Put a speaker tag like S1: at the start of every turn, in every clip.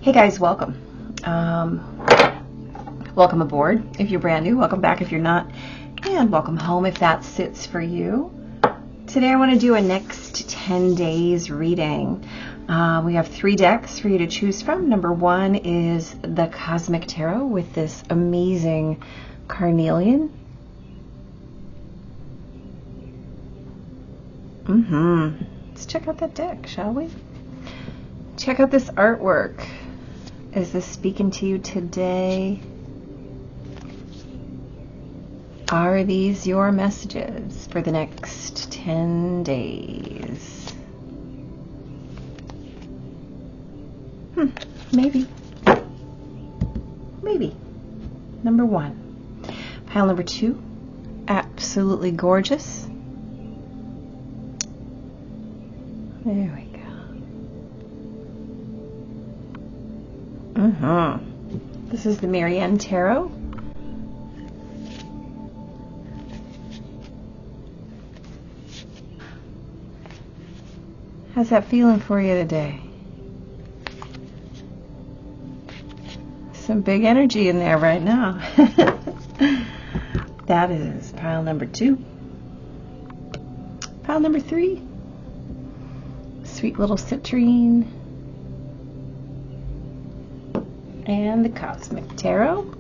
S1: Hey guys, welcome. Welcome aboard if you're brand new, welcome back if you're not, and welcome home if that sits for you. Today I want to do a next 10 days reading. We have 3 decks for you to choose from. Number 1 is the Cosmic Tarot with this amazing Carnelian. Let's check out that deck, shall we? Check out this artwork. Is this speaking to you today? Are these your messages for the next 10 days? Maybe. Maybe. Number 1. Pile number 2. Absolutely gorgeous. There we go. This is the Miriyan Tarot. How's that feeling for you today? Some big energy in there right now. That is pile number 2. Pile number 3. Sweet little Citrine. And the Cosmic Tarot.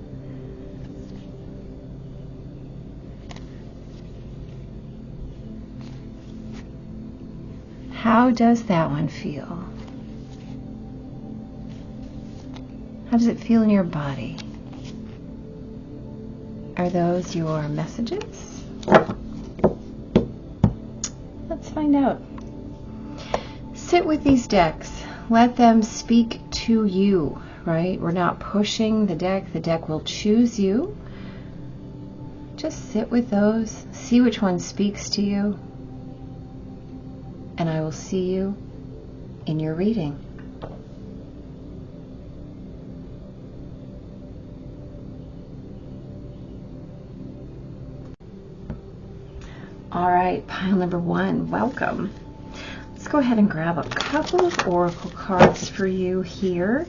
S1: How does that one feel? How does it feel in your body? Are those your messages? Let's find out. Sit with these decks. Let them speak to you. Right? We're not pushing the deck. The deck will choose you. Just sit with those. See which one speaks to you. And I will see you in your reading. All right, pile number 1. Welcome. Let's go ahead and grab a couple of oracle cards for you here.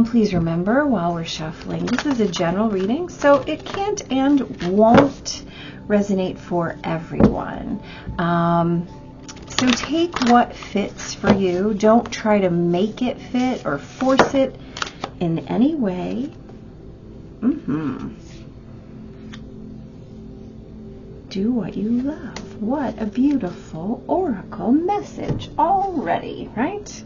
S1: Please remember while we're shuffling, this is a general reading, so it can't and won't resonate for everyone. So take what fits for you. Don't try to make it fit or force it in any way. Do what you love. What a beautiful oracle message already, right?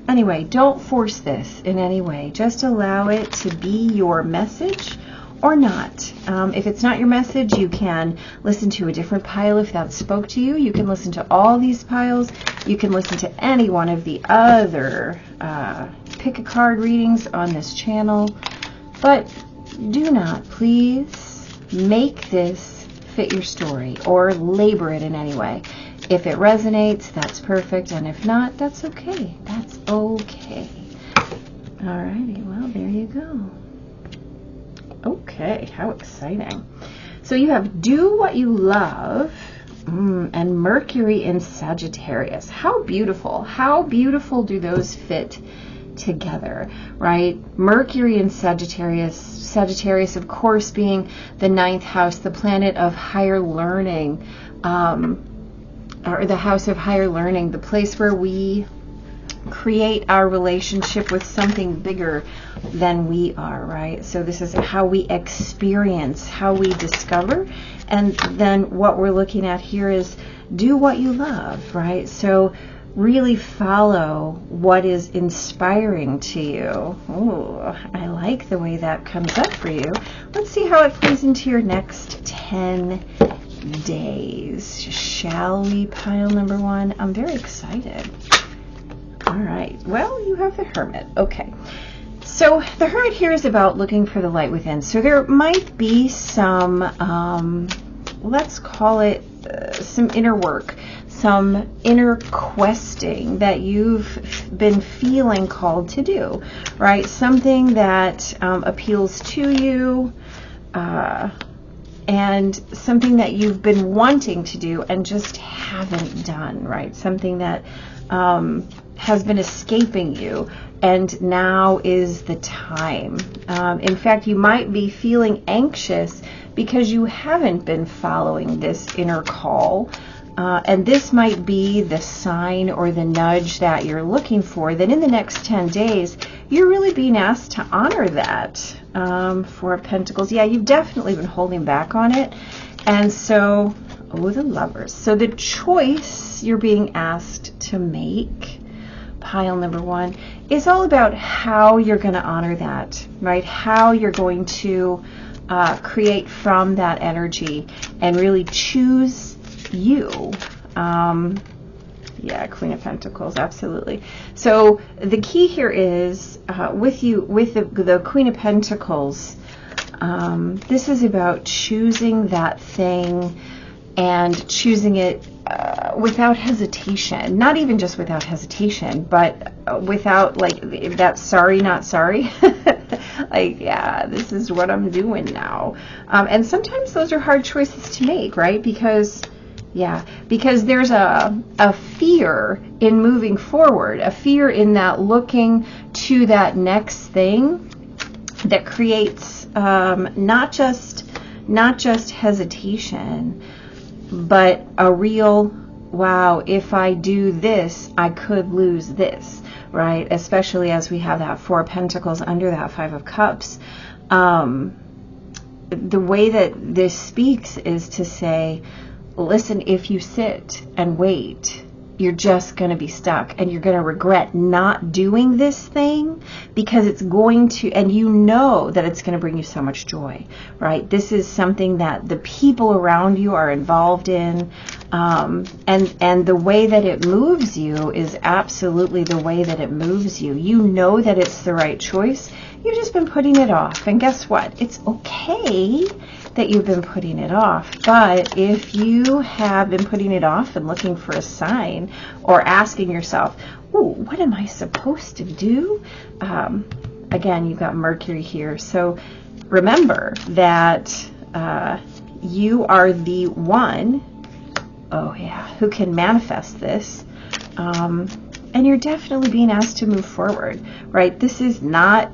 S1: Anyway, don't force this in any way. Just allow it to be your message or not. If it's not your message, you can listen to a different pile if that spoke to you. You can listen to all these piles. You can listen to any one of the other pick a card readings on this channel. But do not, please, make this fit your story or labor it in any way. If it resonates, that's perfect, and if not, that's okay. That's okay. Alrighty, well, there you go. Okay, how exciting. So you have Do What You Love and Mercury in Sagittarius. How beautiful. How beautiful do those fit together, right? Mercury in Sagittarius, of course, being the 9th house, the planet of higher learning, or the house of higher learning, the place where we create our relationship with something bigger than we are, right? So this is how we experience, how we discover, and then what we're looking at here is do what you love, right? So really follow what is inspiring to you. Ooh, I like the way that comes up for you. Let's see how it plays into your next 10 days. Shall we, pile number 1? I'm very excited. All right. Well, you have the Hermit. Okay. So the Hermit here is about looking for the light within. So there might be some, let's call it some inner work, some inner questing that you've been feeling called to do, right? Something that appeals to you, and something that you've been wanting to do and just haven't done, right? Something that has been escaping you, and now is the time. In fact, you might be feeling anxious because you haven't been following this inner call. And this might be the sign or the nudge that you're looking for, that in the next 10 days, you're really being asked to honor that. Four of Pentacles. Yeah, you've definitely been holding back on it. And so, oh, the Lovers. So the choice you're being asked to make, pile number 1, is all about how you're going to honor that, right? How you're going to create from that energy and really choose you. Yeah, Queen of Pentacles, absolutely. So the key here is with the Queen of Pentacles, this is about choosing that thing and choosing it without hesitation. Not even just without hesitation, but without like that sorry, not sorry. Like, yeah, this is what I'm doing now. And sometimes those are hard choices to make, right? Because there's a fear in moving forward, a fear in that looking to that next thing that creates not just hesitation, but a real, wow, if I do this, I could lose this, right? Especially as we have that Four of Pentacles under that Five of Cups. The way that this speaks is to say, listen, if you sit and wait, you're just going to be stuck and you're going to regret not doing this thing, because it's going to, and you know that it's going to bring you so much joy, right? This is something that the people around you are involved in, and the way that it moves you is absolutely the way that it moves you. You know that it's the right choice. You've just been putting it off. And guess what? It's okay that you've been putting it off. But if you have been putting it off and looking for a sign, or asking yourself, ooh, what am I supposed to do? Again, you've got Mercury here. So remember that you are the one, oh yeah, who can manifest this. And you're definitely being asked to move forward, right? This is not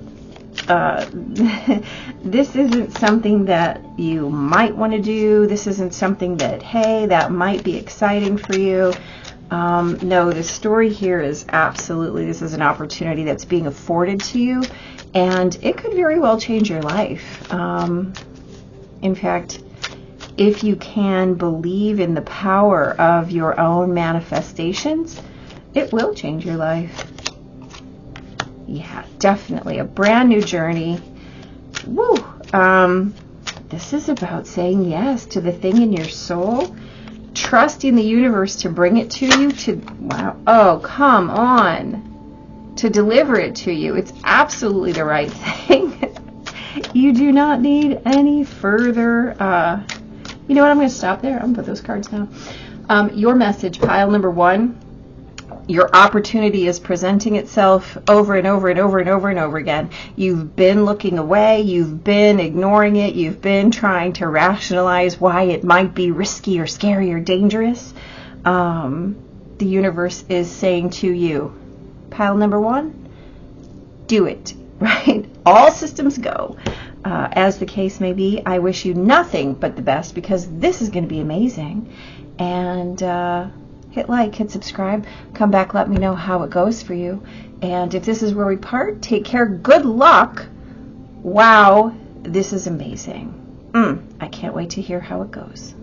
S1: this isn't something that you might want to do. This isn't something that, hey, that might be exciting for you. No, the story here is absolutely, this is an opportunity that's being afforded to you, and it could very well change your life. In fact, if you can believe in the power of your own manifestations, it will change your life. Yeah, definitely a brand new journey. Woo! This is about saying yes to the thing in your soul, trusting the universe to bring it to you, wow, oh, come on, to deliver it to you. It's absolutely the right thing. You do not need any further, you know what, I'm going to stop there. I'm going to put those cards down. Your message, pile number 1. Your opportunity is presenting itself over and over and over and over and over again. You've been looking away. You've been ignoring it. You've been trying to rationalize why it might be risky or scary or dangerous. The universe is saying to you, pile number 1, do it, right? All systems go. As the case may be, I wish you nothing but the best, because this is going to be amazing. And hit like, hit subscribe, come back, let me know how it goes for you. And if this is where we part, take care, good luck. Wow, this is amazing. I can't wait to hear how it goes.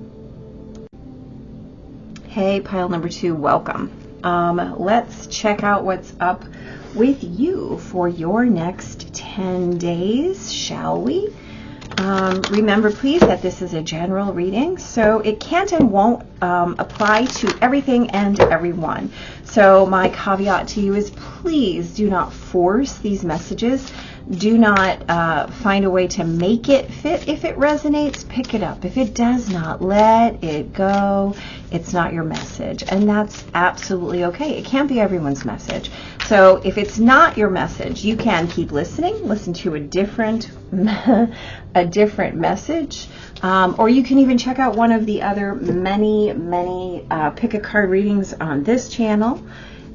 S1: Hey, pile number 2, welcome. Let's check out what's up with you for your next 10 days, shall we? Remember, please, that this is a general reading, so it can't and won't apply to everything and everyone. So my caveat to you is, please do not force these messages. Do not find a way to make it fit. If it resonates, pick it up. If it does not, let it go. It's not your message, and that's absolutely okay. It can't be everyone's message. So if it's not your message, you can keep listening, listen to a different message, or you can even check out one of the other many pick a card readings on this channel.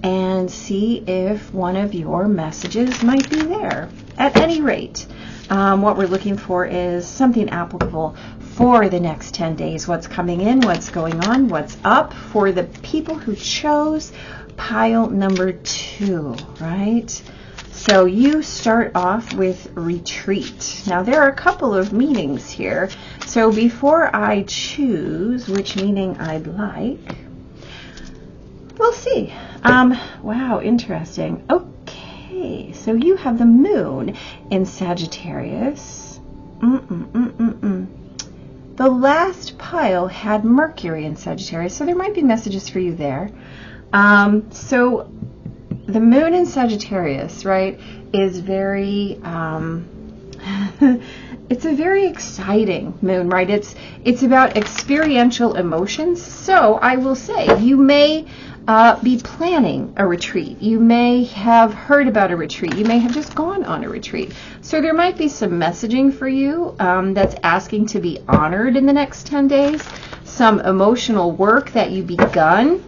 S1: and see if one of your messages might be there. At any rate, what we're looking for is something applicable for the next 10 days. What's coming in, what's going on, what's up for the people who chose pile number 2, right? So you start off with retreat. Now there are a couple of meanings here. So before I choose which meaning I'd like, we'll see. Wow, interesting. Okay, so you have the moon in Sagittarius. The last pile had Mercury in Sagittarius, so there might be messages for you there. So the moon in Sagittarius, right, is very, it's a very exciting moon, right? It's about experiential emotions. So I will say you may be planning a retreat. You may have heard about a retreat. You may have just gone on a retreat. So there might be some messaging for you that's asking to be honored in the next 10 days. Some emotional work that you begun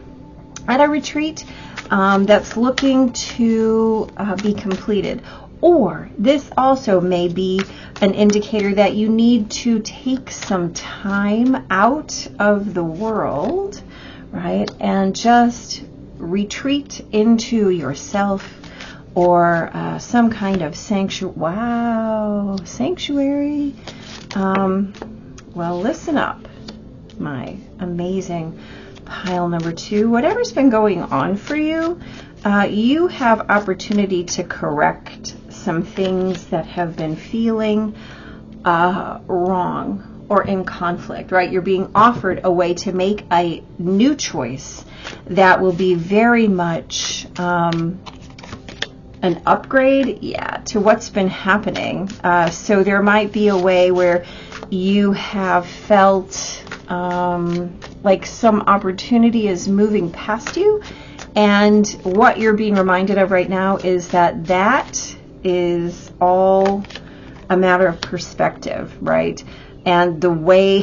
S1: at a retreat that's looking to be completed. Or this also may be an indicator that you need to take some time out of the world, right, and just retreat into yourself or some kind of sanctuary. Wow, sanctuary. Well, listen up, my amazing pile number 2. Whatever's been going on for you, you have opportunity to correct some things that have been feeling wrong or in conflict, right? You're being offered a way to make a new choice that will be very much an upgrade, to what's been happening. So there might be a way where you have felt like some opportunity is moving past you, and what you're being reminded of right now is that is all a matter of perspective, right? And the way,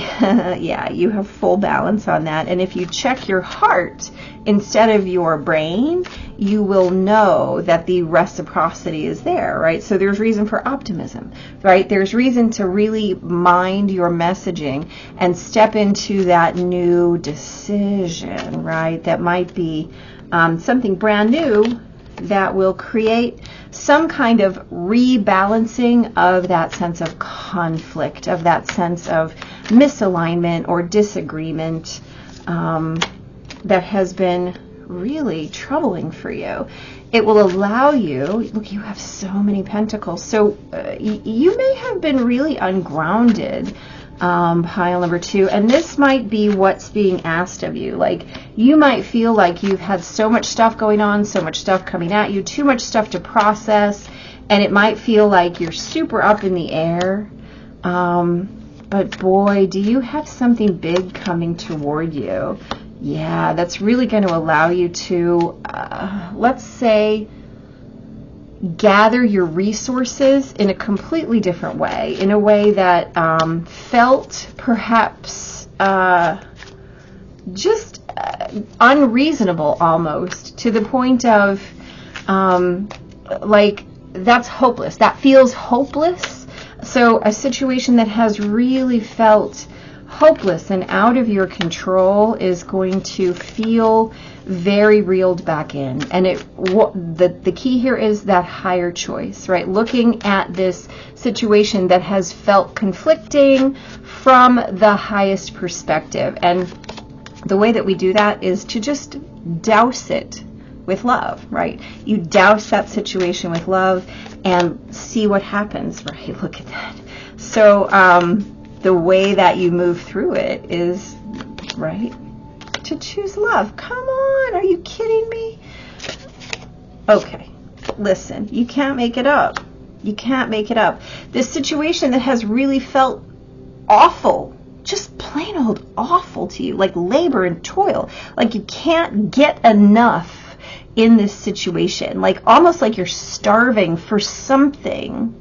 S1: you have full balance on that. And if you check your heart instead of your brain, you will know that the reciprocity is there, right? So there's reason for optimism, right? There's reason to really mind your messaging and step into that new decision, right? That might be something brand new that will create some kind of rebalancing of that sense of conflict, of that sense of misalignment or disagreement that has been really troubling for you. It will allow you, look, you have so many pentacles, so you may have been really ungrounded, pile number 2, and this might be what's being asked of you. Like, you might feel like you've had so much stuff going on, so much stuff coming at you, too much stuff to process, and it might feel like you're super up in the air, but boy, do you have something big coming toward you. Yeah, that's really going to allow you to, let's say, gather your resources in a completely different way, in a way that felt perhaps just unreasonable almost, to the point of like, that's hopeless. That feels hopeless. So a situation that has really felt hopeless and out of your control is going to feel very reeled back in. And the key here is that higher choice, right? Looking at this situation that has felt conflicting from the highest perspective. And the way that we do that is to just douse it with love, right? You douse that situation with love and see what happens, right? Look at that. So the way that you move through it is, right, to choose love. Come on, are you kidding me? Okay, listen, you can't make it up. You can't make it up. This situation that has really felt awful, just plain old awful to you, like labor and toil, like you can't get enough in this situation, like almost like you're starving for something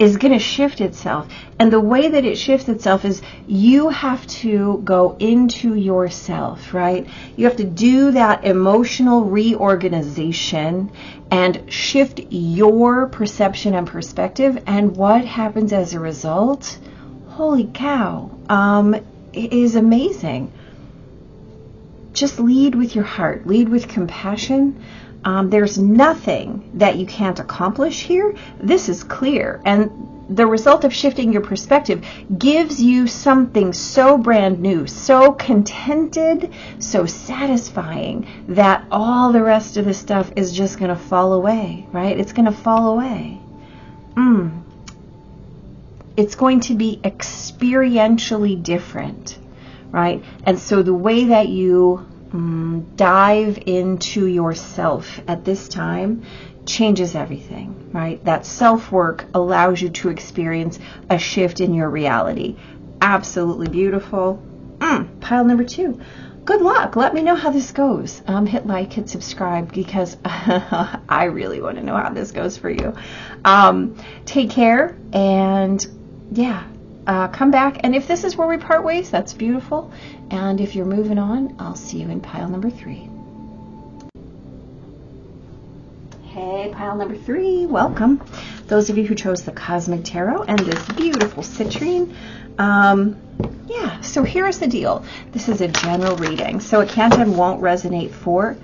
S1: is going to shift itself. And the way that it shifts itself is you have to go into yourself, right? You have to do that emotional reorganization and shift your perception and perspective. And what happens as a result? Holy cow. It is amazing. Just lead with your heart. Lead with compassion. There's nothing that you can't accomplish here. This is clear. And the result of shifting your perspective gives you something so brand new, so contented, so satisfying that all the rest of the stuff is just going to fall away, right? It's going to fall away. It's going to be experientially different, right? And so the way that you dive into yourself at this time changes everything, right? That self-work allows you to experience a shift in your reality. Absolutely beautiful. Pile number 2. Good luck. Let me know how this goes. Hit like, hit subscribe, because I really want to know how this goes for you. Take care, and yeah, come back. And if this is where we part ways, that's beautiful. And if you're moving on, I'll see you in pile number 3. Hey, pile number 3, welcome. Those of you who chose the Cosmic Tarot and this beautiful citrine. Yeah, so here's the deal. This is a general reading, so it can't and won't resonate for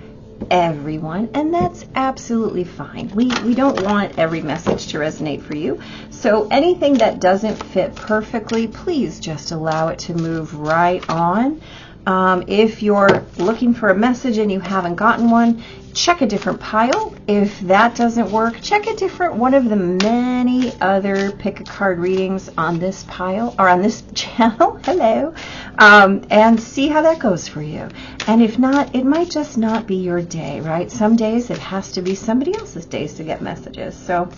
S1: everyone, and that's absolutely fine. We don't want every message to resonate for you. So anything that doesn't fit perfectly, please just allow it to move right on. If you're looking for a message and you haven't gotten one, check a different pile. If that doesn't work, check a different one of the many other pick a card readings on this pile or on this channel. Hello. And see how that goes for you. And if not, it might just not be your day, right? Some days it has to be somebody else's days to get messages. So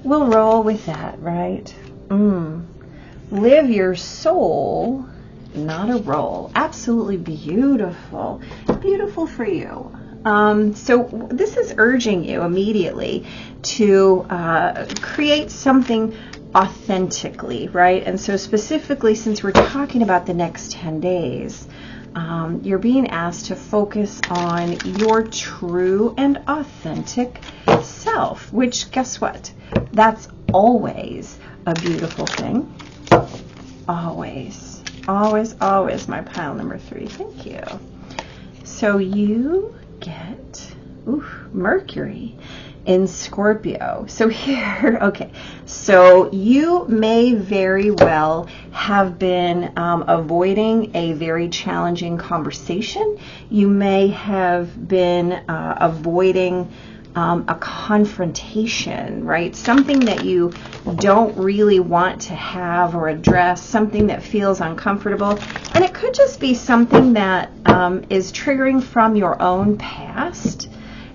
S1: we'll roll with that, right? Live your soul, not a role. Absolutely beautiful. Beautiful for you. So this is urging you immediately to create something authentically, right? And so specifically, since we're talking about the next 10 days, you're being asked to focus on your true and authentic self, which, guess what? That's always a beautiful thing. Always, always, always, my pile number 3. Thank you. So you get Mercury in Scorpio. So here, okay, so you may very well have been avoiding a very challenging conversation. You may have been avoiding a confrontation, right? Something that you don't really want to have or address, something that feels uncomfortable. And it could just be something that is triggering from your own past.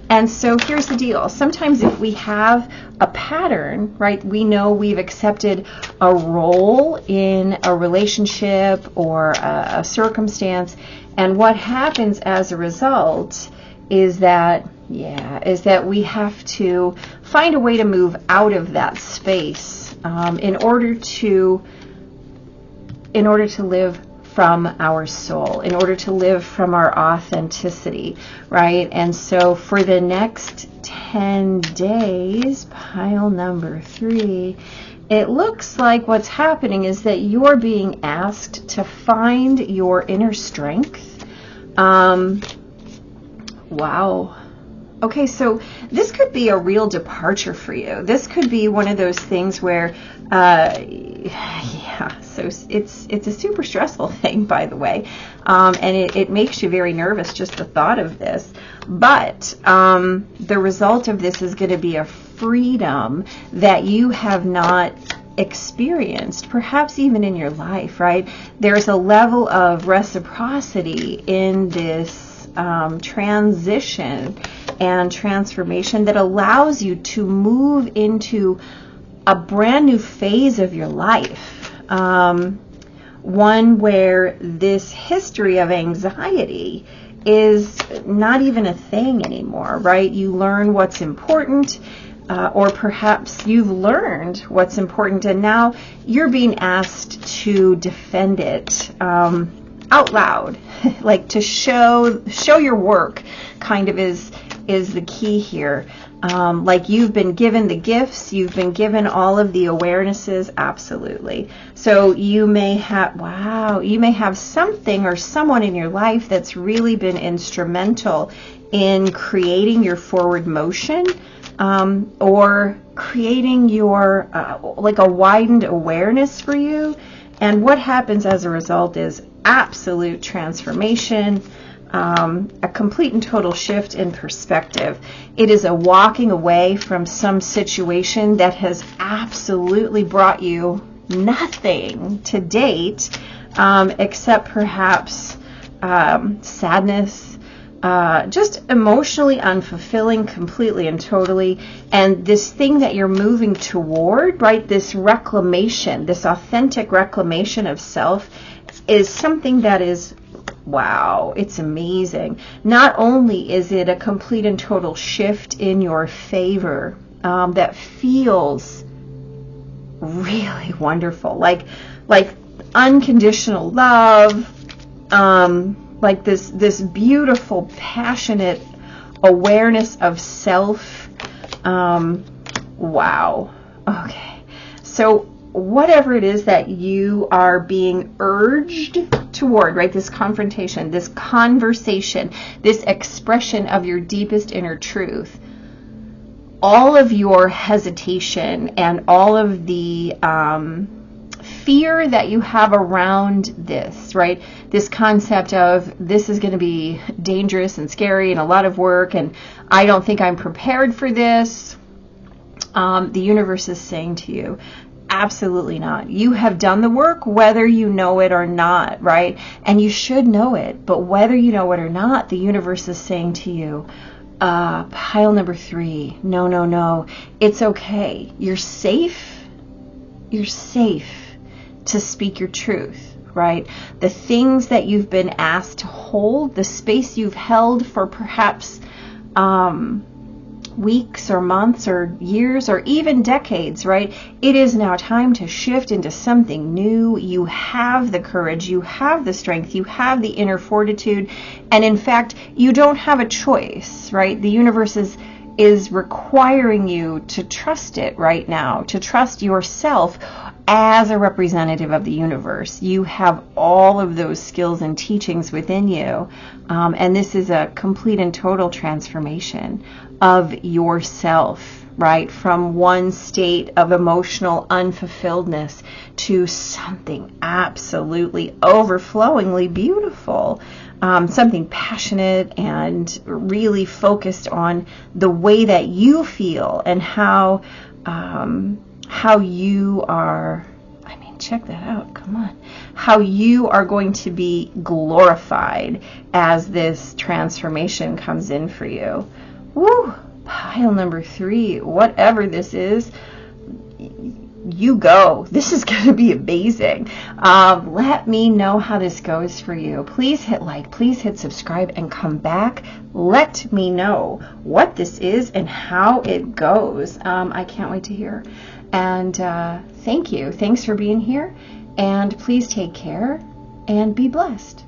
S1: And so here's the deal. Sometimes if we have a pattern, right, we know we've accepted a role in a relationship or a circumstance. And what happens as a result is that we have to find a way to move out of that space in order to live from our soul, in order to live from our authenticity, right? And so for the next 10 days, pile number 3, it looks like what's happening is that you're being asked to find your inner strength. Wow. Okay, so this could be a real departure for you. This could be one of those things where, so it's a super stressful thing, by the way, and it makes you very nervous, just the thought of this. But the result of this is going to be a freedom that you have not experienced, perhaps even in your life, right? There's a level of reciprocity in this transition and transformation that allows you to move into a brand new phase of your life, one where this history of anxiety is not even a thing anymore, right? You learn what's important. or perhaps you've learned what's important and now you're being asked to defend it out loud, like to show your work kind of is the key here. Like you've been given the gifts, you've been given all of the awarenesses, absolutely. So you may have something or someone in your life that's really been instrumental in creating your forward motion, or creating your like a widened awareness for you. And what happens as a result is absolute transformation, a complete and total shift in perspective. It is a walking away from some situation that has absolutely brought you nothing to date, except perhaps sadness, just emotionally unfulfilling completely and totally. And this thing that you're moving toward, right, this reclamation, this authentic reclamation of self, is something that is, wow, it's amazing. Not only is it a complete and total shift in your favor, that feels really wonderful, like unconditional love, like this beautiful, passionate awareness of self. Wow. Okay. So whatever it is that you are being urged toward, right, this confrontation, this conversation, this expression of your deepest inner truth, all of your hesitation and all of the fear that you have around this, right, this concept of this is going to be dangerous and scary and a lot of work and I don't think I'm prepared for this, the universe is saying to you, absolutely not. You have done the work whether you know it or not, right? And you should know it, but whether you know it or not, the universe is saying to you, pile number 3, no, it's okay. You're safe to speak your truth, right? The things that you've been asked to hold, the space you've held for perhaps weeks or months or years or even decades, right? It is now time to shift into something new. You have the courage, you have the strength, you have the inner fortitude, and in fact, you don't have a choice, right? The universe is requiring you to trust it right now, to trust yourself as a representative of the universe. You have all of those skills and teachings within you, and this is a complete and total transformation of yourself, right? From one state of emotional unfulfilledness to something absolutely overflowingly beautiful, something passionate and really focused on the way that you feel and how you are, I mean, check that out, come on, how you are going to be glorified as this transformation comes in for you. Woo! Pile number 3, whatever this is, you go. This is going to be amazing. Let me know how this goes for you. Please hit like, please hit subscribe, and come back. Let me know what this is and how it goes. I can't wait to hear. And thank you. Thanks for being here. And please take care and be blessed.